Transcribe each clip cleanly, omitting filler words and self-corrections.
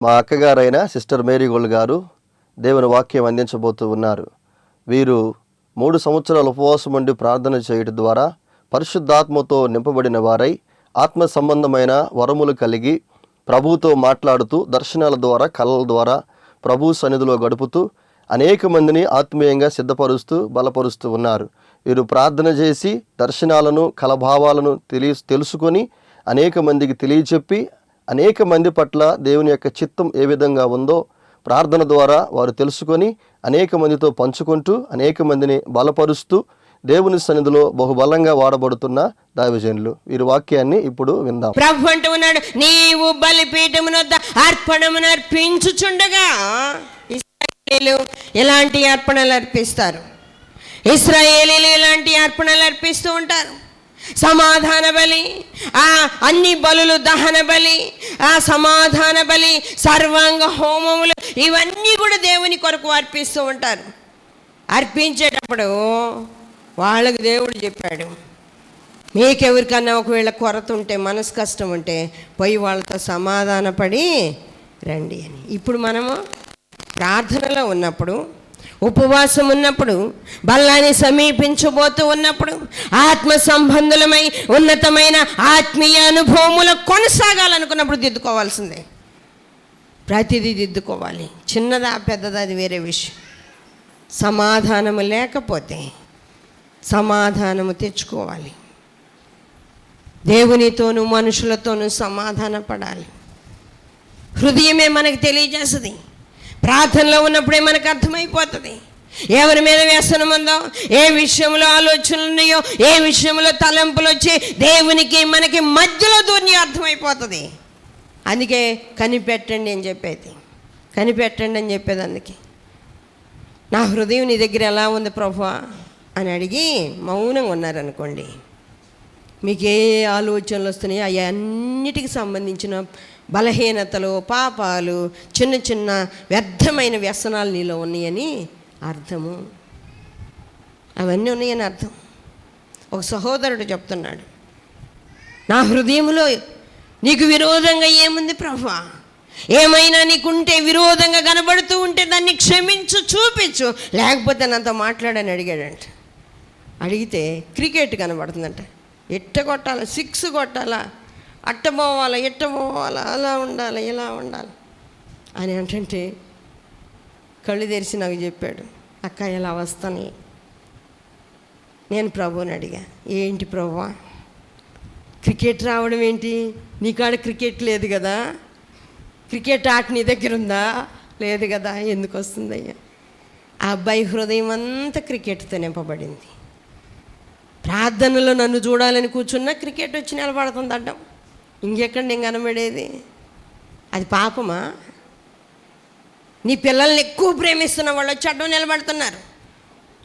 మా అక్కగారైన sister Mary gold గారు దేవుని వాక్యం అందించబోతూ ఉన్నారు. వీరు 3 సంవత్సరాల ఉపవాసం ఉండి ప్రార్థన చేయడం ద్వారా పరిశుద్ధాత్మతో నింపబడిన వారై ఆత్మ సంబంధమైన వరములు కలిగి ప్రభువుతో మాట్లాడుతూ దర్శనాల ద్వారా కళల ద్వారా ప్రభు సన్నిధిలో గడుపుతూ అనేక మందిని ఆత్మీయంగా సిద్ధపరుస్తూ బలపరుస్తూ ఉన్నారు. వీరు ప్రార్థన చేసి దర్శనాలను కలభావాలను తెలుసుకొని అనేక మందికి తెలియచెప్పి అనేక మంది పట్ల దేవుని యొక్క చిత్తం ఏ విధంగా ఉందో ప్రార్థన ద్వారా వారు తెలుసుకొని అనేక మందితో పంచుకుంటూ అనేక మందిని బలపరుస్తూ దేవుని సన్నిధిలో బహుబలంగా వాడబడుతున్న దైవజనులు. వీరి వాక్యాన్ని ఇప్పుడు విందాం. ప్రభు అంటూ ఉన్నాడు, నీవు బలిపీఠమున అర్పణమును అర్పించుచుండగా ఇశ్రాయేలీయులు ఎలాంటి అర్పణలు అర్పిస్తారు? ఇశ్రాయేలీయులు ఎలాంటి అర్పణలు అర్పిస్తూ ఉంటారు? సమాధాన బలి, అన్ని బలులు, దహన బలి, సమాధాన బలి, సర్వాంగ హోమములు, ఇవన్నీ కూడా దేవుని కొరకు అర్పిస్తూ ఉంటారు. అర్పించేటప్పుడు వాళ్ళకి దేవుడు చెప్పాడు, మీకెవరికన్నా ఒకవేళ కొరత ఉంటే, మనసు కష్టం ఉంటే పోయి వాళ్ళతో సమాధానపడి రండి అని. ఇప్పుడు మనము ప్రార్థనలో ఉన్నప్పుడు, ఉపవాసం ఉన్నప్పుడు, బల్లాన్ని సమీపించబోతూ ఉన్నప్పుడు, ఆత్మ సంబంధులమై ఉన్నతమైన ఆత్మీయ అనుభవములు కొనసాగాలనుకున్నప్పుడు దిద్దుకోవాల్సిందే. ప్రతిదీ దిద్దుకోవాలి. చిన్నదా పెద్దదా అది వేరే విషయం. సమాధానము లేకపోతే సమాధానము తెచ్చుకోవాలి. దేవునితోనూ మనుషులతోనూ సమాధాన పడాలి. హృదయమే మనకు తెలియజేస్తుంది. ప్రార్థనలో ఉన్నప్పుడే మనకు అర్థమైపోతుంది ఎవరి మీద వ్యసనం ఉందో, ఏ విషయంలో ఆలోచనలు ఉన్నాయో, ఏ విషయంలో తలంపులు వచ్చి దేవునికి మనకి మధ్యలో దూరం అర్థమైపోతుంది. అందుకే కనిపెట్టండి అని చెప్పేది, కనిపెట్టండి అని చెప్పేది. అందుకే నా హృదయం నీ దగ్గర ఎలా ఉంది ప్రభువా అని అడిగి మౌనంగా ఉన్నారనుకోండి, మీకు ఏ ఆలోచనలు వస్తున్నాయో అవన్నిటికి సంబంధించిన బలహీనతలు, పాపాలు, చిన్న చిన్న వ్యర్థమైన వ్యసనాలు నీలో ఉన్నాయని అర్థము. అవన్నీ ఉన్నాయని అర్థం. ఒక సహోదరుడు చెప్తున్నాడు, నా హృదయంలో నీకు విరోధంగా ఏముంది ప్రభువా? ఏమైనా నీకుంటే, విరోధంగా కనబడుతూ ఉంటే దాన్ని క్షమించు, చూపించు, లేకపోతే నాతో మాట్లాడని అడిగాడంట. అడిగితే క్రికెట్ కనబడుతుందంట. ఎట్ట కొట్టాలా, 6 కొట్టాలా, అట్ట పోవాలా, ఎట్ట పోవాలా, అలా ఉండాలి, ఇలా ఉండాలి అని అంటే కళ్ళు తెరిచి నాకు చెప్పాడు, అక్క ఇలా వస్తాను. నేను ప్రభువుని అడిగా, ఏంటి ప్రభువా క్రికెట్ రావడం ఏంటి? నీకాడ క్రికెట్ లేదు కదా, క్రికెట్ ఆట నీ దగ్గర ఉందా? లేదు కదా, ఎందుకు వస్తుందయ్యా? ఆ అబ్బాయి హృదయం అంతా క్రికెట్తో నింపబడింది. ప్రార్థనలో నన్ను చూడాలని కూర్చున్నా క్రికెట్ వచ్చి నిలబడుతుంది అడ్డం. ఇంకెక్కడ నేను కనబడేది? అది పాపమా? నీ పిల్లల్ని ఎక్కువ ప్రేమిస్తున్న వాళ్ళు వచ్చి అడ్డం నిలబడుతున్నారు.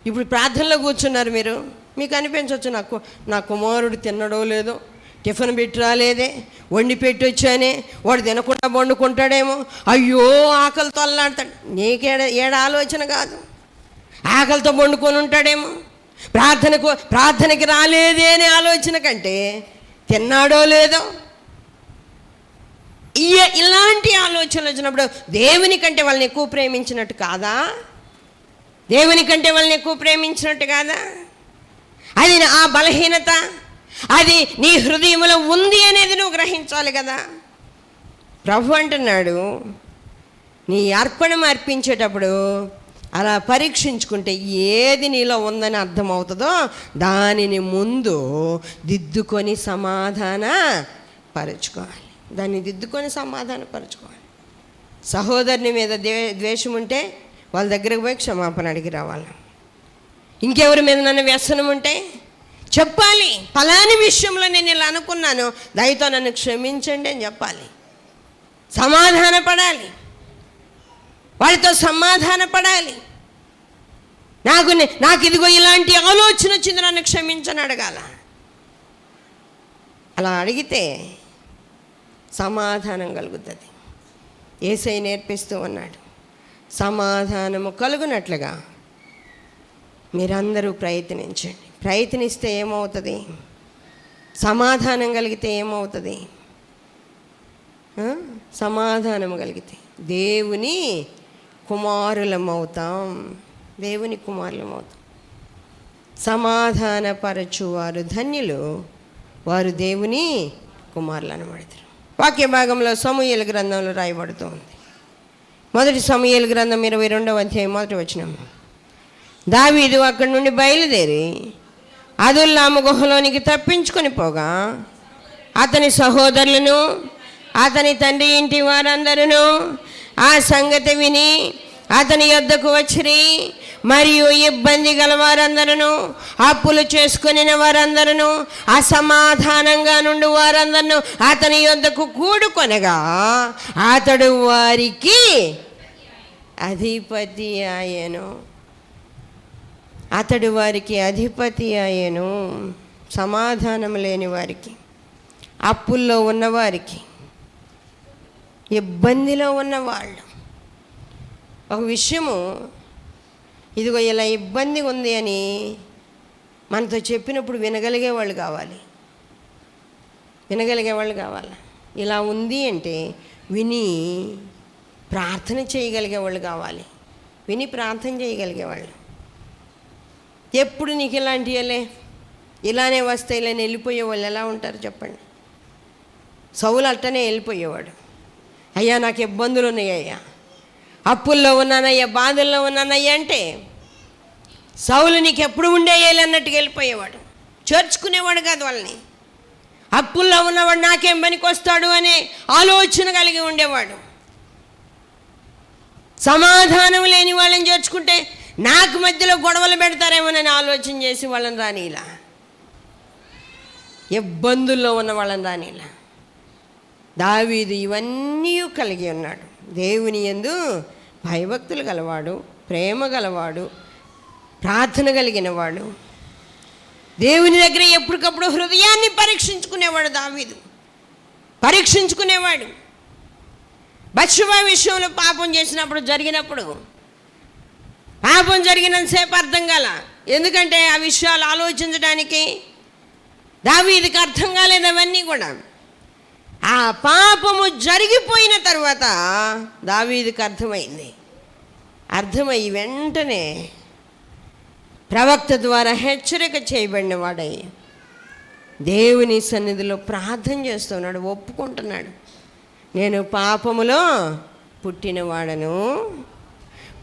ఇప్పుడు ప్రార్థనలో కూర్చున్నారు మీరు, మీకు అనిపించవచ్చు, నా కుమారుడు తిన్నడో లేదో, టిఫిన్ పెట్టి రాలేదే, వండి పెట్టి వచ్చానే, వాడు తినకుండా వండుకుంటాడేమో, అయ్యో ఆకలితో అల్లాడతాడు. ఏడ ఆలోచన కాదు, ఆకలితో వండుకొని ఉంటాడేమో, ప్రార్థనకి రాలేదే అనే ఆలోచన కంటే తిన్నాడో లేదో, ఇలాంటి ఆలోచనలు వచ్చినప్పుడు దేవుని కంటే వాళ్ళని ఎక్కువ ప్రేమించినట్టు కాదా? దేవుని కంటే వాళ్ళని ఎక్కువ ప్రేమించినట్టు కాదా? అది ఆ బలహీనత, అది నీ హృదయంలో ఉంది అనేది నువ్వు గ్రహించాలి కదా. ప్రభు అంటున్నాడు, నీ అర్పణం అర్పించేటప్పుడు అలా పరీక్షించుకుంటే ఏది నీలో ఉందని అర్థమవుతుందో దానిని ముందు దిద్దుకొని సమాధాన పరుచుకోవాలి. దాన్ని దిద్దుకొని సమాధాన పరుచుకోవాలి. సహోదరుని మీద ద్వేషం ఉంటే వాళ్ళ దగ్గరకు పోయి క్షమాపణ అడిగి రావాలి. ఇంకెవరి మీద నన్ను వ్యసనం ఉంటే చెప్పాలి, ఫలాని విషయంలో నేను ఇలా అనుకున్నాను, దయతో నన్ను క్షమించండి అని చెప్పాలి. సమాధాన పడాలి, వాడితో సమాధాన పడాలి. నాకు ఇదిగో ఇలాంటి ఆలోచన వచ్చింది, నన్ను క్షమించని అడగాల. అలా అడిగితే సమాధానం కలుగుతుంది. యేసయ్య నేర్పిస్తూ ఉన్నాడు, సమాధానము కలుగునట్లుగా మీరందరూ ప్రయత్నించండి. ప్రయత్నిస్తే ఏమవుతుంది? సమాధానం కలిగితే ఏమవుతుంది? సమాధానం కలిగితే దేవుని కుమారులమవుతాం. దేవుని కుమారులమవుతాం. సమాధానపరచువారు ధన్యులు, వారు దేవుని కుమారులు అనబడతారు. వాక్య భాగంలో సమూయేలు గ్రంథంలో రాయబడుతోంది. మొదటి సమూయేలు గ్రంథం 22వ అధ్యాయం 1వ వచనం. దావీదు అక్కడి నుండి బయలుదేరి అదుల్లాము గుహలోనికి తప్పించుకొని పోగా అతని సహోదరులను అతని తండ్రి ఇంటి వారందరూ ఆ సంగతి విని అతని యొద్దకు వచ్చిరి. మరియు ఇబ్బంది గల వారందరూ, అప్పులు చేసుకుని వారందరూ, అసమాధానంగా నుండి వారందరూ అతని యొద్దకు కూడుకొనగా అతడు వారికి అధిపతి ఆయను. అతడు వారికి అధిపతి ఆయను. సమాధానం లేని వారికి, అప్పుల్లో ఉన్నవారికి, ఇబ్బందిలో ఉన్నవాళ్ళు ఒక విషయము, ఇదిగో ఇలా ఇబ్బంది ఉంది అని మనతో చెప్పినప్పుడు వినగలిగేవాళ్ళు కావాలి. ఇలా ఉంది అంటే విని ప్రార్థన చేయగలిగేవాళ్ళు కావాలి. విని ప్రార్థన చేయగలిగేవాళ్ళు. ఎప్పుడు నీకు ఇలాంటివలే ఇలానే వస్తే ఇలా వెళ్ళిపోయే వాళ్ళు ఎలా ఉంటారు చెప్పండి? సౌలు అట్టనే వెళ్ళిపోయేవాడు. అయ్యా నాకు ఇబ్బందులు ఉన్నాయ్యా, అప్పుల్లో ఉన్నానయ్యా, బాధల్లో ఉన్నానయ్యా అంటే సౌలు నీకు ఎప్పుడు ఉండేయాలి అన్నట్టుగా వెళ్ళిపోయేవాడు. చేర్చుకునేవాడు కాదు వాళ్ళని. అప్పుల్లో ఉన్నవాడు నాకేం పనికి వస్తాడు అనే ఆలోచన కలిగి ఉండేవాడు. సమాధానం లేని వాళ్ళని చేర్చుకుంటే నాకు మధ్యలో గొడవలు పెడతారేమోనని ఆలోచన చేసి వాళ్ళని రానిలా, ఇబ్బందుల్లో ఉన్న వాళ్ళని రానిలా. దావీదు ఇవన్నీ కలిగి ఉన్నాడు. దేవుని యందు భయభక్తులు గలవాడు, ప్రేమ గలవాడు, ప్రార్థన కలిగినవాడు. దేవుని దగ్గర ఎప్పటికప్పుడు హృదయాన్ని పరీక్షించుకునేవాడు. దావీదు పరీక్షించుకునేవాడు. బత్షెబ విషయంలో పాపం చేసినప్పుడు జరిగినప్పుడు పాపం జరిగినంతసేపు అర్థం కాల. ఎందుకంటే ఆ విషయాలు ఆలోచించడానికి దావీదుకి అర్థం కాలేదు అవన్నీ కూడా. ఆ పాపము జరిగిపోయిన తర్వాత దావీదుకి అర్థమయ్యి వెంటనే ప్రవక్త ద్వారా హెచ్చరిక చేయబడిన వాడై దేవుని సన్నిధిలో ప్రార్థన చేస్తున్నాడు, ఒప్పుకుంటున్నాడు. నేను పాపములో పుట్టినవాడను,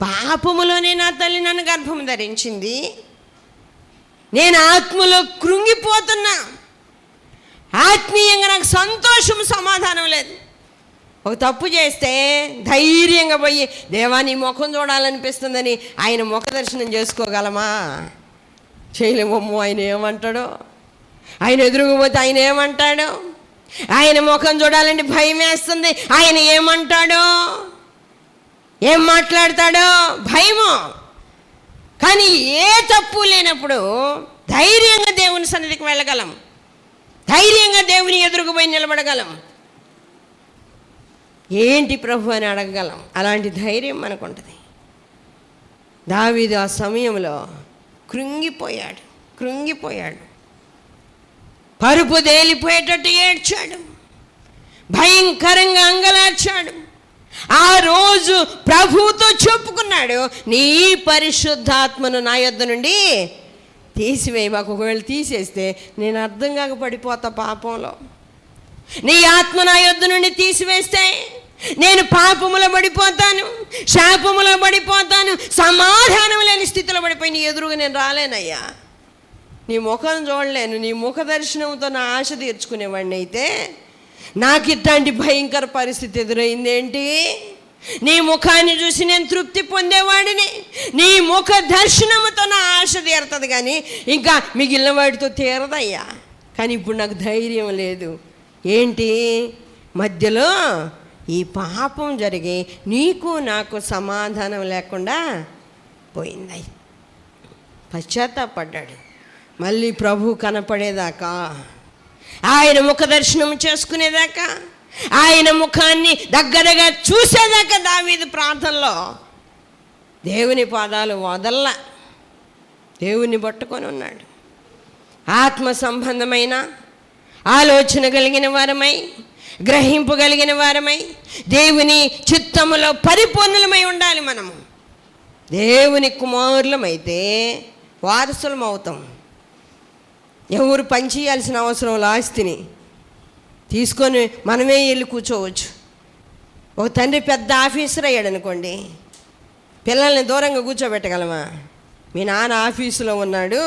పాపములోనే నా తల్లి నన్ను గర్భం ధరించింది, నేను ఆత్మలో కృంగిపోతున్నా, ఆత్మీయంగా నాకు సంతోషం సమాధానం లేదు. ఒక తప్పు చేస్తే ధైర్యంగా పోయి దేవా నీ ముఖం చూడాలనిపిస్తుందని ఆయన ముఖ దర్శనం చేసుకోగలమా? చేయలేమమ్మో. ఆయన ఏమంటాడో, ఆయన ఎదురుకుపోతే ఆయన ఏమంటాడో, ఆయన ముఖం చూడాలంటే భయం వేస్తుంది. ఆయన ఏమంటాడో, ఏం మాట్లాడతాడో భయము. కానీ ఏ తప్పు లేనప్పుడు ధైర్యంగా దేవుని సన్నిధికి వెళ్ళగలం, ధైర్యంగా దేవుని ఎదురుకు పోయి నిలబడగలం. ఏంటి ప్రభు అని అడగగలం. అలాంటి ధైర్యం మనకు ఉంటుంది. దావీదు ఆ సమయంలో కృంగిపోయాడు, పరుపు తేలిపోయేటట్టు ఏడ్చాడు, భయంకరంగా అంగలార్చాడు. ఆ రోజు ప్రభువుతో చెప్పుకున్నాడు, నీ పరిశుద్ధాత్మను నా యొద్ద నుండి తీసివేయి. మాకు ఒకవేళ తీసేస్తే నేను అర్థం కాక పడిపోతా పాపంలో. నీ ఆత్మ నా యొద్ద నుండి తీసివేస్తే నేను పాపములో పడిపోతాను, శాపములో పడిపోతాను, సమాధానం లేని స్థితిలో పడిపోయి నీ ఎదురుగా నేను రాలేనయ్యా, నీ ముఖం చూడలేను. నీ ముఖ దర్శనంతో నా ఆశ తీర్చుకునేవాడిని అయితే నాకు ఇట్లాంటి భయంకర పరిస్థితి ఎదురైందేంటి? నీ ముఖాన్ని చూసి నేను తృప్తి పొందేవాడిని, నీ ముఖ దర్శనముతో నా ఆశ తీరుతుంది, కానీ ఇంకా మిగిలిన వాటితో తీరదయ్యా. కానీ ఇప్పుడు నాకు ధైర్యం లేదు. ఏంటి? మధ్యలో ఈ పాపం జరిగి నీకు నాకు సమాధానం లేకుండా పోయింది. పశ్చాత్తాపడ్డాడు. మళ్ళీ ప్రభు కనపడేదాకా, ఆయన ముఖ దర్శనం చేసుకునేదాకా, ఆయన ముఖాన్ని దగ్గరగా చూసేదాకా దావీదు ప్రార్థనలో దేవుని పాదాలు వదల్లా దేవుని పట్టుకొని ఉన్నాడు. ఆత్మ సంబంధమైన ఆలోచన కలిగిన వారమై గ్రహింపగలిగిన వారమై దేవుని చిత్తములో పరిపూర్ణులమై ఉండాలి. మనము దేవుని కుమారులమైతే వారసులం అవుతాం. ఎవరు పనిచేయాల్సిన అవసరం లేదు. ఆస్తిని తీసుకొని మనమే వెళ్ళి కూర్చోవచ్చు. ఒక తండ్రి పెద్ద ఆఫీసర్ అయ్యాడు అనుకోండి, పిల్లల్ని దూరంగా కూర్చోబెట్టగలమా? మీ నాన్న ఆఫీసులో ఉన్నాడు,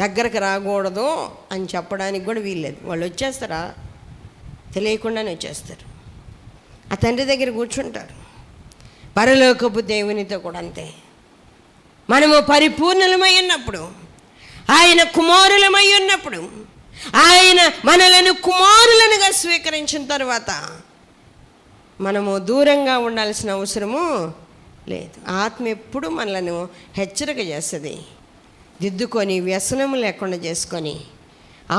దగ్గరకు రాకూడదు అని చెప్పడానికి కూడా వీల్లేదు. వాళ్ళు వచ్చేస్తారా? తెలియకుండానే వచ్చేస్తారు. ఆ తండ్రి దగ్గర కూర్చుంటారు. పరలోకపు దేవునితో కూడా అంతే. మనము పరిపూర్ణులమై ఉన్నప్పుడు, ఆయన కుమారులమై ఉన్నప్పుడు, ఆయన మనలను కుమారులనుగా స్వీకరించిన తర్వాత మనము దూరంగా ఉండాల్సిన అవసరము లేదు. ఆత్మ ఎప్పుడు మనలను హెచ్చరిక చేస్తుంది. దిద్దుకొని, వ్యసనం లేకుండా చేసుకొని,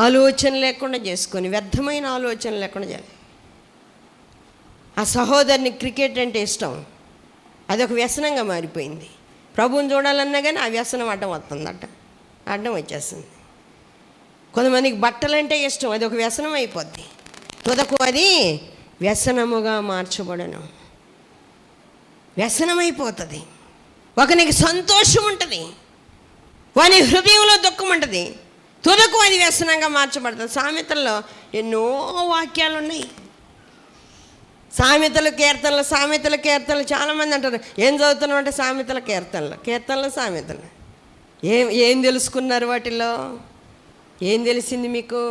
ఆలోచన లేకుండా చేసుకొని, వ్యర్థమైన ఆలోచన లేకుండా చేయాలి. ఆ సహోదరుని క్రికెట్ అంటే ఇష్టం, అదొక వ్యసనంగా మారిపోయింది. ప్రభువుని చూడాలన్నా కానీ ఆ వ్యసనం అడ్డం వస్తుందట, అడ్డం వచ్చేస్తుంది. కొంతమందికి బట్టలంటే ఇష్టం, అది ఒక వ్యసనం అయిపోద్ది. తుదకు అది వ్యసనముగా మార్చబడను, వ్యసనమైపోతుంది. ఒకనికి సంతోషం ఉంటుంది, వాని హృదయంలో దుఃఖం ఉంటుంది, తుదకు అది వ్యసనంగా మార్చబడుతుంది. సామెతల్లో ఎన్నో వాక్యాలు ఉన్నాయి. సామెతలు కీర్తనలు చాలామంది అంటారు, ఏం చదువుతున్నాం అంటే కీర్తనలు సామెతలు. ఏం తెలుసుకున్నారు వాటిల్లో? ఏం తెలిసింది మీకు?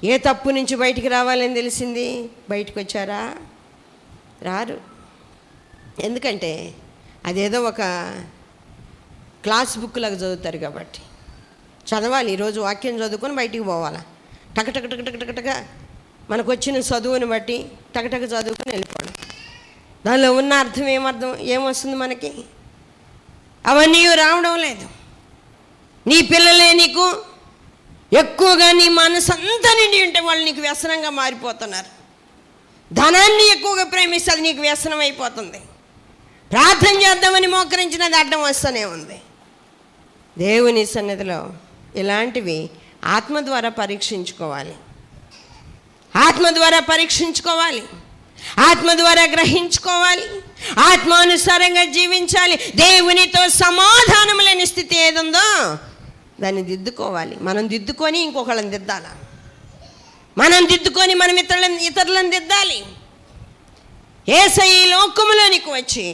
ఏ తప్పు నుంచి బయటికి రావాలని తెలిసింది? బయటకు వచ్చారా? రారు. ఎందుకంటే అదేదో ఒక క్లాస్ బుక్ లాగా చదువుతారు కాబట్టి. చదవాలి, ఈరోజు వాక్యం చదువుకొని బయటికి పోవాలా. టకటక మనకు వచ్చిన చదువుని బట్టి టకటక చదువుకొని వెళ్ళిపోవడం. దానిలో ఉన్న అర్థం ఏమొస్తుంది మనకి? అవన్నీ రావడం లేదు. నీ పిల్లలే నీకు ఎక్కువగా నీ మనసంతా నిండి ఉంటే వాళ్ళు నీకు వ్యసనంగా మారిపోతున్నారు. ధనాన్ని ఎక్కువగా ప్రేమిస్తే అది నీకు వ్యసనం అయిపోతుంది. ప్రార్థన చేద్దామని మోకరించినది అడ్డం వస్తూనే ఉంది. దేవుని సన్నిధిలో ఇలాంటివి ఆత్మ ద్వారా పరీక్షించుకోవాలి, ఆత్మ ద్వారా గ్రహించుకోవాలి, ఆత్మానుసారంగా జీవించాలి. దేవునితో సమాధానం లేని స్థితి ఏదుందో దాన్ని దిద్దుకోవాలి. మనం దిద్దుకొని ఇంకొకళ్ళని దిద్దాలి, మనం ఇతరులను దిద్దాలి. యేసయ్య ఈ లోకములోనికి వచ్చి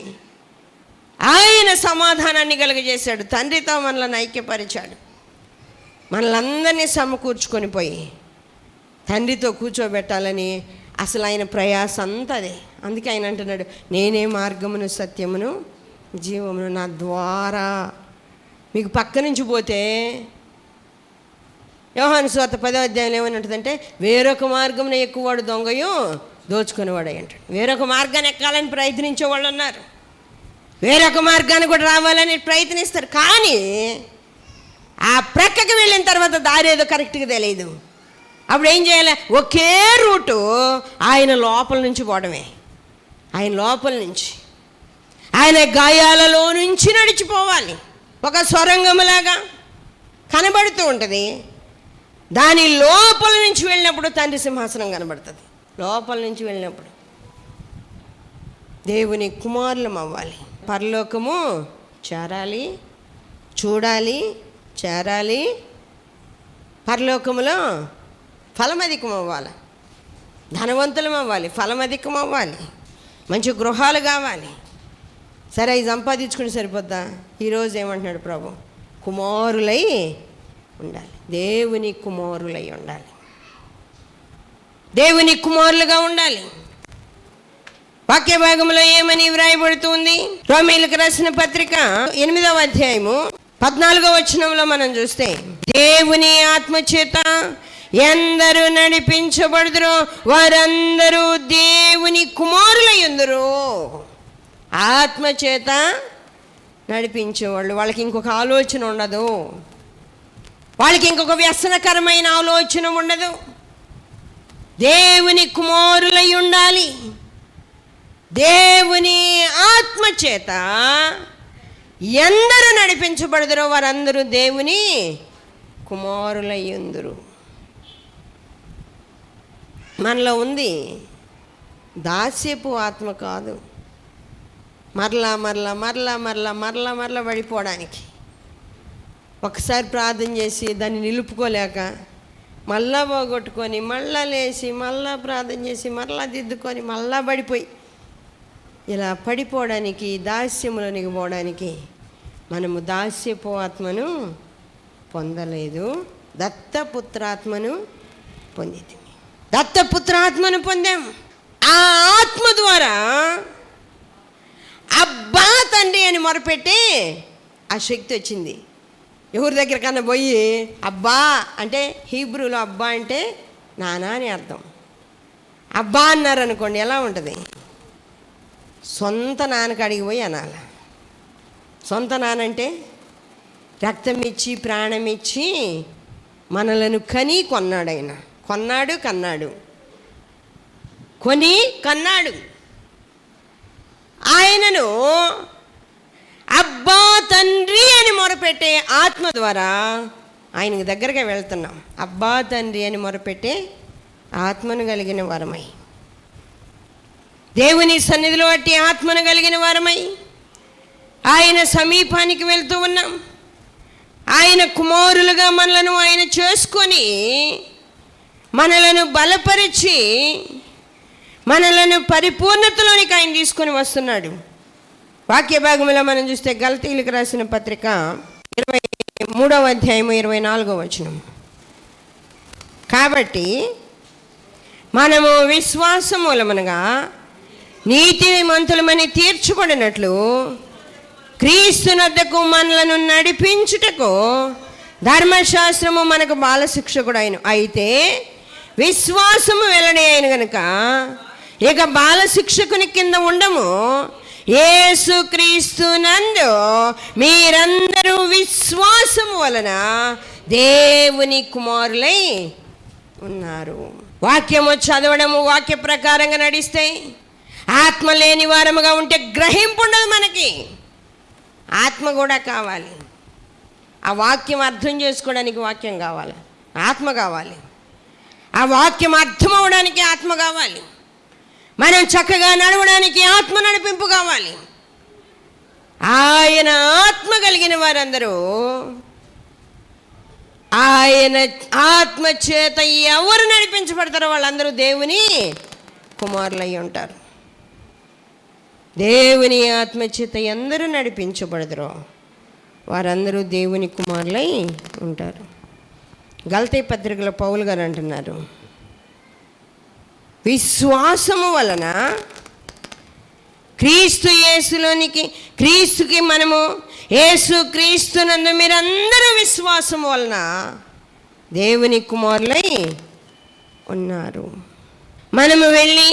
ఆయన సమాధానాన్ని కలుగజేశాడు. తండ్రితో మనల్ని ఐక్యపరిచాడు. మనలందరినీ సమకూర్చుకొని పోయి తండ్రితో కూర్చోబెట్టాలని అసలు ఆయన ప్రయాస అంతా అదే. అందుకే ఆయన అంటున్నాడు, నేనే మార్గమును సత్యమును జీవమును, నా ద్వారా. మీకు పక్క నుంచి పోతే యోహాను సువార్త 10వ అధ్యాయంలో ఏమని ఉంటుందంటే, వేరొక మార్గమున ఎక్కువవాడు దొంగయు దోచుకునేవాడు అంటాడు. వేరొక మార్గాన్ని ఎక్కాలని ప్రయత్నించే వాళ్ళు ఉన్నారు, వేరొక మార్గాన్ని కూడా రావాలని ప్రయత్నిస్తారు. కానీ ఆ ప్రక్కకి వెళ్ళిన తర్వాత దారి ఏదో కరెక్ట్గా తెలియదు. అప్పుడు ఏం చేయాలి? ఒకే రూటు ఆయన లోపల నుంచి పోవడమే. ఆయన లోపల నుంచి, ఆయన గాయాలలో నుంచి నడిచిపోవాలి. ఒక సొరంగములాగా కనబడుతూ ఉంటుంది. దాని లోపల నుంచి వెళ్ళినప్పుడు తండ్రి సింహాసనం కనబడుతుంది. లోపల నుంచి వెళ్ళినప్పుడు దేవుని కుమారులం అవ్వాలి. పరలోకము చేరాలి, చూడాలి, చేరాలి. పరలోకములో ఫలమధికం అవ్వాలి, ధనవంతులం అవ్వాలి, ఫలమధికం అవ్వాలి, మంచి గృహాలు కావాలి. సరే, ఇది సంపాదించుకుని సరిపోద్దా? ఈరోజు ఏమంటున్నాడు ప్రభు? కుమారులై ఉండాలి, దేవుని కుమారులై ఉండాలి, దేవుని కుమారులుగా ఉండాలి. వాక్య భాగంలో ఏమని వ్రాయబడుతుంది? రోమీయులకు రాసిన పత్రిక 8వ అధ్యాయము 14వ వచనంలో మనం చూస్తే, దేవుని ఆత్మచేత ఎందరూ నడిపించబడుదురో వారందరూ దేవుని కుమారులై ఉందురు. ఆత్మచేత నడిపించేవాళ్ళు, వాళ్ళకి ఇంకొక ఆలోచన ఉండదు, వాళ్ళకి ఇంకొక వ్యసనకరమైన ఆలోచన ఉండదు. దేవుని కుమారులై ఉండాలి. దేవుని ఆత్మచేత ఎందరూ నడిపించబడుదురో వారందరూ దేవుని కుమారులై ఉందురు. మనలో ఉంది దాస్యపు ఆత్మ కాదు, మరలా మరలా మరలా మరలా మరలా మరలా పడిపోవడానికి. ఒకసారి ప్రార్థన చేసి దాన్ని నిలుపుకోలేక మళ్ళా పోగొట్టుకొని మళ్ళా లేచి మళ్ళా ప్రార్థన చేసి మళ్ళా దిద్దుకొని మళ్ళా పడిపోయి ఇలా పడిపోవడానికి, దాస్యములోనికి పోవడానికి మనము దాస్యపు ఆత్మను పొందలేదు, దత్తపుత్రాత్మను పొందింది. దత్తపుత్రాత్మను పొందాం. ఆ ఆత్మ ద్వారా అబ్బా తండ్రి అని మొరపెట్టి ఆ శక్తి వచ్చింది. ఎవరి దగ్గరకన్నా పోయి అబ్బా అంటే, హీబ్రూలో అబ్బా అంటే నాన్న అని అర్థం. అబ్బా అన్నారు అనుకోండి, ఎలా ఉంటుంది? సొంత నాన్నకాడికి పోయి అనాలి. సొంత నానంటే రక్తం ఇచ్చి ప్రాణం ఇచ్చి మనలను కని కొన్నాడు. ఆయన కొన్నాడు, కన్నాడు, కొని కన్నాడు. ఆయనను అబ్బా తండ్రి అని మొరపెట్టే ఆత్మ ద్వారా ఆయనకు దగ్గరగా వెళ్తున్నాం. అబ్బా తండ్రి అని మొరపెట్టే ఆత్మను కలిగిన వరమై, దేవుని సన్నిధిలో అట్టి ఆత్మను కలిగిన వారమై ఆయన సమీపానికి వెళ్తూ ఉన్నాం. ఆయన కుమారులుగా మనలను ఆయన చేసుకొని మనలను బలపరిచి మనలను పరిపూర్ణతలోనికి ఆయన తీసుకొని వస్తున్నాడు. వాక్య భాగంలో మనం చూస్తే గలతీయులకు రాసిన పత్రిక 23వ అధ్యాయము 24వ వచనం. కాబట్టి మనము విశ్వాసం మూలమునగా నీతిమంతులమని తీర్చబడినట్లు క్రీస్తునొద్దకు మనలను నడిపించుటకు ధర్మశాస్త్రము మనకు బాలశిక్షకుడు అయిన. అయితే విశ్వాసము వెల్లడి అయిన గనుక ఇక బాలశిక్షకుని కింద ఉండము. యేసు క్రీస్తునందు మీరందరూ విశ్వాసము వలన దేవుని కుమారులై ఉన్నారు. వాక్యము చదవడము, వాక్య ప్రకారంగా నడిస్తే, ఆత్మ లేని వారముగా ఉంటే గ్రహింపు ఉండదు. మనకి ఆత్మ కూడా కావాలి. ఆ వాక్యం అర్థం చేసుకోవడానికి వాక్యం కావాలి, ఆత్మ కావాలి. ఆ వాక్యం అర్థం అవడానికి ఆత్మ కావాలి. మనం చక్కగా నడవడానికి ఆత్మ నడిపింపు కావాలి. ఆయన ఆత్మ కలిగిన వారందరూ ఆయన ఆత్మ చేత ఎవరు నడిపించబడతారో వాళ్ళందరూ దేవుని కుమారులై ఉంటారు. దేవుని ఆత్మ చేత ఎందరూ నడిపించబడతారో వారందరూ దేవుని కుమారులై ఉంటారు. గలతీ పత్రికలో పౌలు గారు అంటున్నారు, విశ్వాసము వలన క్రీస్తుకి మనము యేసు క్రీస్తునందు మీరందరూ విశ్వాసము వలన దేవుని కుమారులై ఉన్నారు. మనము వెళ్ళి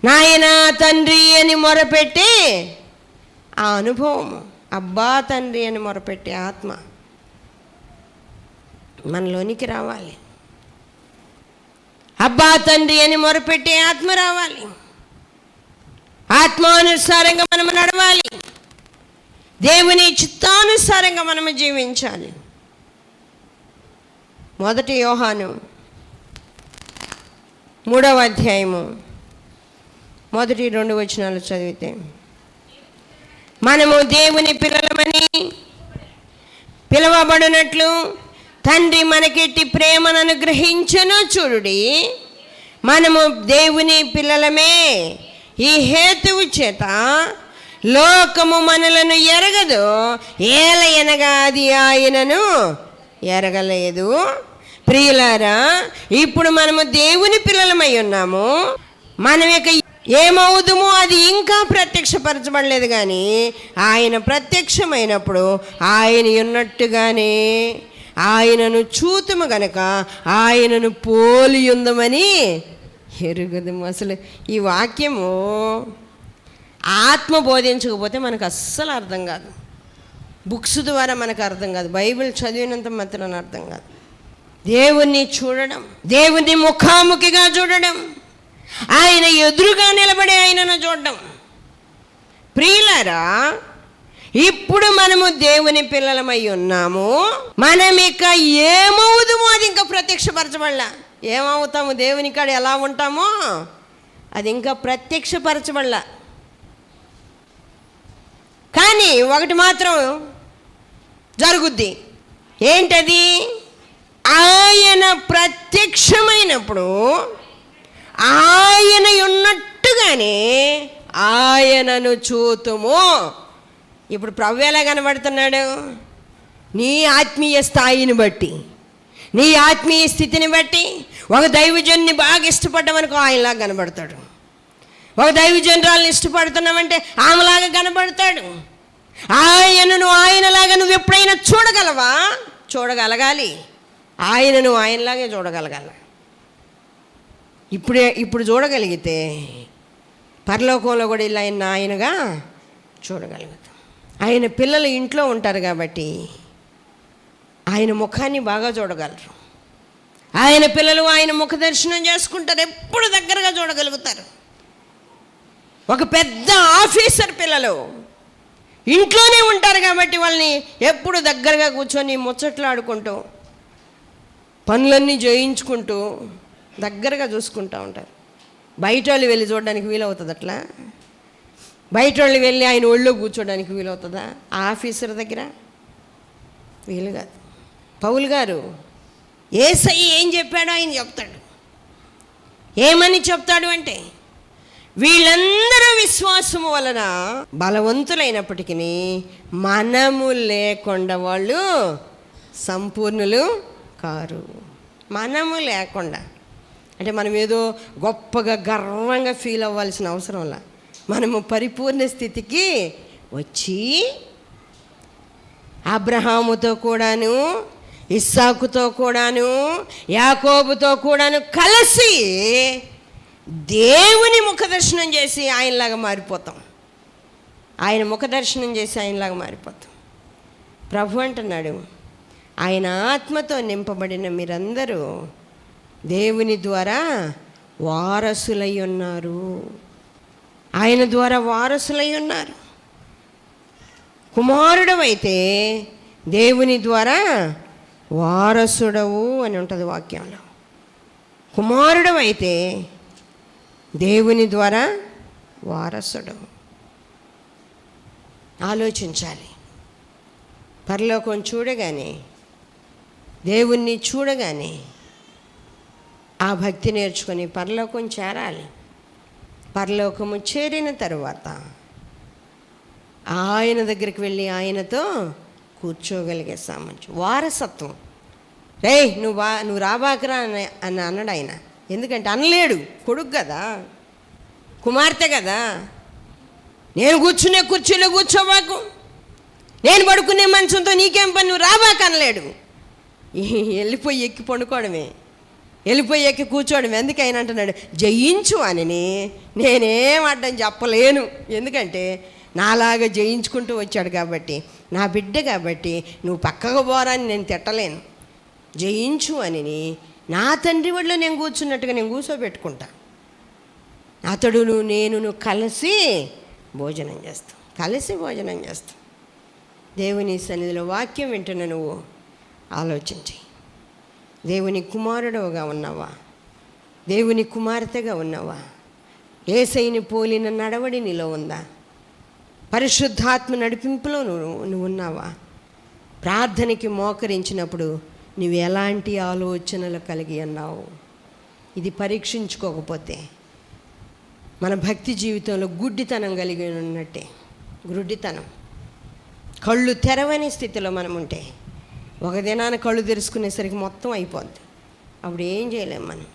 నాయనా తండ్రి అని మొరపెట్టి ఆ అనుభవం, అబ్బా తండ్రి అని మొరపెట్టే ఆత్మ మనలోనికి రావాలి. అబ్బా తండ్రి అని మొరపెట్టే ఆత్మ రావాలి. ఆత్మానుసారంగా మనము నడవాలి. దేవుని చిత్తానుసారంగా మనము జీవించాలి. 1 యోహాను 3వ అధ్యాయము 1-2 వచనాలు చదివితే, మనము దేవుని పిల్లలమని పిలువబడినట్లు తండ్రి మనకెట్టి ప్రేమను అనుగ్రహించెను చూడుడి. మనము దేవుని పిల్లలమే. ఈ హేతువు చేత లోకము మనలను ఎరగదు, ఏలయనగా అది ఆయనను ఎరగలేదు. ప్రియులారా, ఇప్పుడు మనము దేవుని పిల్లలమై ఉన్నాము. మనం ఇక ఏమవుదుమో అది ఇంకా ప్రత్యక్షపరచబడలేదు, కానీ ఆయన ప్రత్యక్షమైనప్పుడు ఆయన ఉన్నట్టుగానే ఆయనను చూతుము గనక ఆయనను పోలి ఉందమని ఎరుగుదము. అసలు ఈ వాక్యము ఆత్మ బోధించకపోతే మనకు అస్సలు అర్థం కాదు. బుక్స్ ద్వారా మనకు అర్థం కాదు, బైబిల్ చదివినంత మాత్రం అర్థం కాదు. దేవుణ్ణి చూడడం, దేవుని ముఖాముఖిగా చూడడం, ఆయన ఎదురుగా నిలబడి ఆయనను చూడడం. ప్రియులారా, ఇప్పుడు మనము దేవుని పిల్లలమై ఉన్నాము. మనం ఇక ఏమవుదుమో అది ఇంకా ప్రత్యక్షపరచబడలా. ఏమవుతాము, దేవుని కాడ ఎలా ఉంటామో అది ఇంకా ప్రత్యక్షపరచబడలా. కానీ ఒకటి మాత్రం జరుగుద్ది. ఏంటది? ఆయన ప్రత్యక్షమైనప్పుడు ఆయన ఉన్నట్టుగానే ఆయనను చూతుము. ఇప్పుడు ప్రభు ఎలా కనబడుతున్నాడు? నీ ఆత్మీయ స్థాయిని బట్టి, నీ ఆత్మీయ స్థితిని బట్టి ఒక దైవజన్ని బాగా ఇష్టపడ్డామనుకో ఆయనలాగా కనబడతాడు. ఒక దైవజనరాలను ఇష్టపడుతున్నామంటే ఆమెలాగా కనబడతాడు. ఆయనను ఆయనలాగా నువ్వు ఎప్పుడైనా చూడగలవా? చూడగలగాలి. ఆయనను ఆయనలాగే చూడగలగాలి. ఇప్పుడు చూడగలిగితే పరలోకంలో కూడా ఇలా ఆయనగా చూడగలుగుతాం. ఆయన పిల్లలు ఇంట్లో ఉంటారు కాబట్టి ఆయన ముఖాన్ని బాగా చూడగలరు. ఆయన పిల్లలు ఆయన ముఖ దర్శనం చేసుకుంటారు, ఎప్పుడు దగ్గరగా చూడగలుగుతారు. ఒక పెద్ద ఆఫీసర్ పిల్లలు ఇంట్లోనే ఉంటారు కాబట్టి వాళ్ళని ఎప్పుడు దగ్గరగా కూర్చొని ముచ్చట్లాడుకుంటూ పనులన్నీ జయించుకుంటూ దగ్గరగా చూసుకుంటూ ఉంటారు. బయట వాళ్ళు వెళ్ళి చూడడానికి వీలవుతుంది అట్లా? బయట వాళ్ళు వెళ్ళి ఆయన ఒళ్ళో కూర్చోడానికి వీలవుతుందా ఆ ఆఫీసర్ దగ్గర? వీలు కాదు. పౌలు గారు యేసయ్య ఏం చెప్పాడో ఆయన చెప్తాడు. ఏమని చెప్తాడు అంటే, వీళ్ళందరూ విశ్వాసము వలన బలవంతులైనప్పటికీ మనము లేకుండా వాళ్ళు సంపూర్ణులు కారు. మనము లేకుండా అంటే మనం ఏదో గొప్పగా గర్వంగా ఫీల్ అవ్వాల్సిన అవసరంలా, మనము పరిపూర్ణ స్థితికి వచ్చి అబ్రహాముతో కూడాను, ఇస్సాకుతో కూడాను, యాకోబుతో కూడాను కలిసి దేవుని ముఖదర్శనం చేసి ఆయనలాగా మారిపోతాం. ఆయన ముఖదర్శనం చేసి ఆయనలాగా మారిపోతాం. ప్రభు అంటున్నాడు, ఆయన ఆత్మతో నింపబడిన మీరందరూ దేవుని ద్వారా వారసులై ఉన్నారు. ఆయన ద్వారా వారసులై ఉన్నారు. కుమారుడవైతే దేవుని ద్వారా వారసుడవు అని ఉంటుంది వాక్యంలో. కుమారుడవైతే దేవుని ద్వారా వారసుడవు. ఆలోచించాలి. పరలోకం చూడగానే, దేవుణ్ణి చూడగానే ఆ భక్తి నేర్చుకొని పరలోకం చేరాలి. పరలోకము చేరిన తరువాత ఆయన దగ్గరికి వెళ్ళి ఆయనతో కూర్చోగలిగే సామర్థ్యం, వారసత్వం. నువ్వు రాబాకరా అని అన్నాడు ఆయన. ఎందుకంటే అనలేడు, కొడుకు కదా, కుమార్తె కదా. నేను కూర్చునే కుర్చీలో కూర్చోబాకు, నేను పడుకునే మంచంతో నీకేం పని, నువ్వు రాబాక అనలేడు. వెళ్ళిపోయి ఎక్కి పండుకోవడమే, వెళ్ళిపోయి ఎక్కి కూర్చోవడం. ఎందుకు ఆయన అంటున్నాడు, జయించు అని నేనేం అడ్డం చెప్పలేను. ఎందుకంటే నాలాగా జయించుకుంటూ వచ్చాడు కాబట్టి, నా బిడ్డ కాబట్టి నువ్వు పక్కకు పోరాని నేను తిట్టలేను. జయించు అని నా తండ్రి ఒడిలో నేను కూర్చున్నట్టుగా నేను కూర్చోబెట్టుకుంటా. అతడును నేను కలిసి భోజనం చేస్తాం, కలిసి భోజనం చేస్తాం. దేవుని సన్నిధిలో వాక్యం వింటున్న నువ్వు ఆలోచించి, దేవుని కుమారుడుగా ఉన్నావా? దేవుని కుమార్తెగా ఉన్నావా? యేసయ్యని పోలిన నడవడి నీలో ఉందా? పరిశుద్ధాత్మ నడిపింపులో నువ్వు ఉన్నావా? ప్రార్థనకి మోకరించినప్పుడు నువ్వు ఎలాంటి ఆలోచనలు కలిగి ఉన్నావు? ఇది పరీక్షించుకోకపోతే మన భక్తి జీవితంలో గుడ్డితనం కలిగి ఉన్నట్టే. గుడ్డితనం, కళ్ళు తెరవని స్థితిలో మనం ఉంటే ఒక దినాన కళ్ళు తెరుచుకునేసరికి మొత్తం అయిపోద్ది. అప్పుడు ఏం చేయలేం మనం.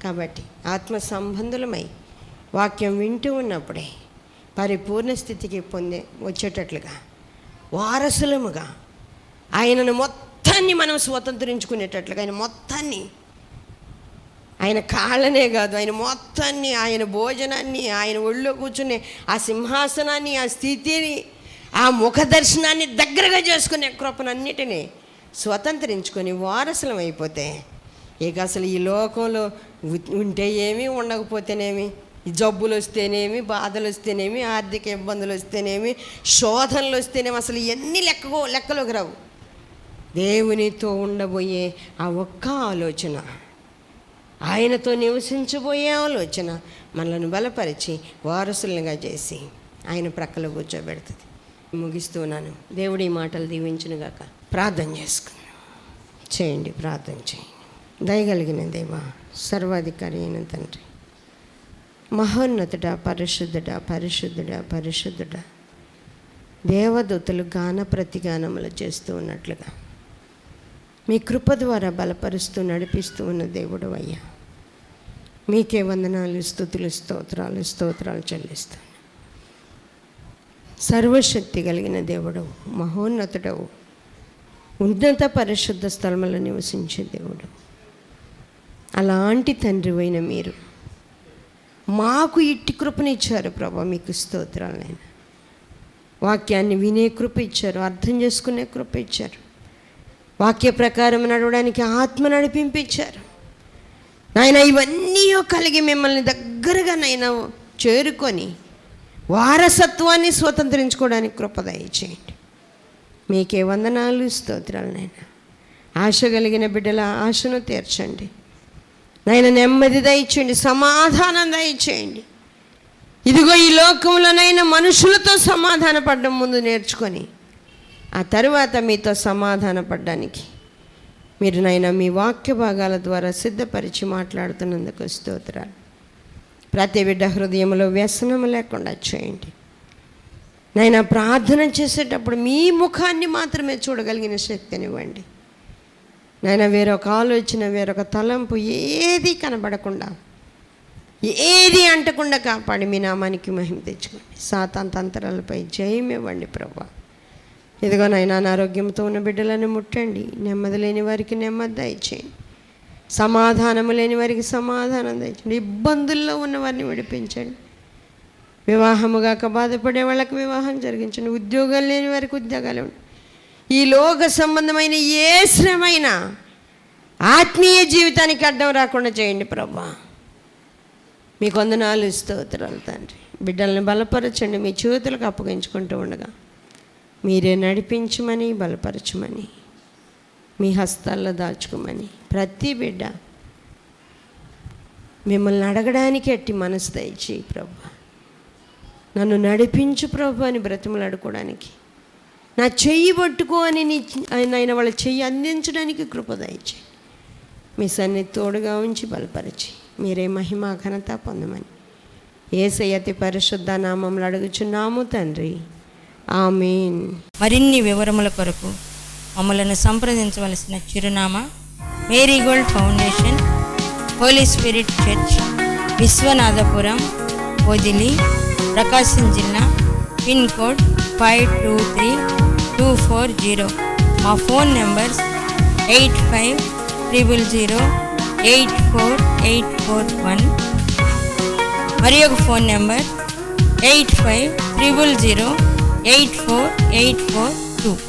కాబట్టి ఆత్మ సంబంధులమై వాక్యం వింటూ ఉన్నప్పుడే పరిపూర్ణ స్థితికి వచ్చేటట్లుగా వారసులముగా ఆయనను మొత్తాన్ని మనం స్వతంత్రించుకునేటట్లుగా, ఆయన మొత్తాన్ని, ఆయన కాళ్ళనే కాదు, ఆయన మొత్తాన్ని, ఆయన భోజనాన్ని, ఆయన ఒళ్ళో కూర్చునే ఆ సింహాసనాన్ని, ఆ స్థితిని, ఆ ముఖ దర్శనాన్ని దగ్గరగా చేసుకునే కృపనన్నిటినీ స్వతంత్రించుకొని వారసులం అయిపోతే ఇక అసలు ఈ లోకంలో ఉంటే ఏమి, ఉండకపోతేనేమి, జబ్బులు వస్తేనేమి, బాధలు వస్తేనేమి, ఆర్థిక ఇబ్బందులు వస్తేనేమి, శోధనలు వస్తేనేమి, అసలు ఎన్ని లెక్కలోకి రావు. దేవునితో ఉండబోయే ఆ ఒక్క ఆలోచన, ఆయనతో నివసించబోయే ఆలోచన మనల్ని బలపరిచి వారసులుగా చేసి ఆయన ప్రక్కలో కూర్చోబెడుతుంది. ముగిస్తున్నాను. దేవుడి మాటలు దీవించునుగాక. ప్రార్థన చేసుకున్నాను. చేయండి, ప్రార్థన చేయండి. దయగలిగిన దేవ, సర్వాధికారి అయిన తండ్రి, మహోన్నతుడా, పరిశుద్ధుడా, పరిశుద్ధుడా, పరిశుద్ధుడా, దేవదూతలు గాన ప్రతిగానములు చేస్తూ ఉన్నట్లుగా మీ కృప ద్వారా బలపరుస్తూ నడిపిస్తూ ఉన్న దేవుడు అయ్యా, మీకే వందనాలు, స్తుతులు, స్తోత్రాలు చెల్లిస్తాను. సర్వశక్తి కలిగిన దేవుడవు, మహోన్నతుడవు, ఉన్నత పరిశుద్ధ స్థలములో నివసించే దేవుడు, అలాంటి తండ్రి అయిన మీరు మాకు ఇట్టి కృపనిచ్చారు ప్రభా. మీకు స్తోత్రాలైనా. వాక్యాన్ని వినే కృప ఇచ్చారు, అర్థం చేసుకునే కృప ఇచ్చారు, వాక్య ప్రకారం నడవడానికి ఆత్మ నడిపించారు నాయన. ఇవన్నీ కలిగి మిమ్మల్ని దగ్గరగా నైనా చేరుకొని వారసత్వాన్ని స్వతంత్రించుకోవడానికి కృప దయచేయండి. మీకే వందనాలు, స్తోత్రాలు నాయన. ఆశ కలిగిన బిడ్డల ఆశను తీర్చండి నాయన. నెమ్మది దయచేయండి, సమాధానం దయచేయండి. ఇదిగో ఈ లోకంలోనైనా మనుషులతో సమాధాన పడడం ముందు నేర్చుకొని ఆ తరువాత మీతో సమాధాన పడడానికి మీరు నైనా మీ వాక్య భాగాల ద్వారా సిద్ధపరిచి మాట్లాడుతున్నందుకు స్తోత్రాలు. ప్రతి బిడ్డ హృదయంలో వ్యసనం లేకుండా చేయండి నైనా. ప్రార్థన చేసేటప్పుడు మీ ముఖాన్ని మాత్రమే చూడగలిగిన శక్తినివ్వండి నైనా. వేరొక ఆలోచన, వేరొక తలంపు ఏది కనబడకుండా, ఏది అంటకుండా కాపాడి మీ నామానికి మహిమ తెచ్చుకోండి. సాతాను తంత్రాలపై జయం ఇవ్వండి ప్రభా. ఇదిగో నైనా, అనారోగ్యంతో ఉన్న బిడ్డలను ముట్టండి. నెమ్మది లేని వారికి నెమ్మది దయచేయండి. సమాధానము లేని వారికి సమాధానం దయచేయండి. ఇబ్బందుల్లో ఉన్న వారిని విడిపించండి. వివాహముగాక బాధపడే వాళ్ళకి వివాహం జరిగించండి. ఉద్యోగం లేని వారికి ఉద్యోగాలు ఇవ్వండి. ఈ లోక సంబంధమైన ఏ శ్రమైనా ఆత్మీయ జీవితానికి అడ్డం రాకుండా చేయండి ప్రభా. మీకు వందనాలు, స్తోత్రాలు తండ్రి. బిడ్డల్ని బలపరచండి. మీ చేతులకు అప్పగించుకుంటూ ఉండగా మీరే నడిపించమని, బలపరచమని, మీ హస్తాల్లో దాచుకోమని, ప్రతి బిడ్డ మిమ్మల్ని అడగడానికి ఎట్టి మనసు దయచేయి ప్రభా. నన్ను నడిపించు ప్రభు అని బ్రతిమలాడుకోవడానికి, నా చెయ్యి పట్టుకో అని ఆయన వాళ్ళ చెయ్యి అందించడానికి కృప దయచేయి. మీ సన్నిధి తోడుగా ఉంచి బలపరిచి మీరే మహిమ ఘనత పొందమని యేసయ్య అతి పరిశుద్ధ నామములో అడుగుచున్నాము తండ్రి, ఆమేన్. మరిన్ని వివరముల కొరకు మమ్మలను సంప్రదించవలసిన చిరునామా marigold foundation, holy spirit church, Vishwanathapuram, Podili, Prakasam జిల్లా. Pin code 523240. మా ఫోన్ నెంబర్స్ 8500084841 మరి ఒక ఫోన్ నెంబర్ 8500084842.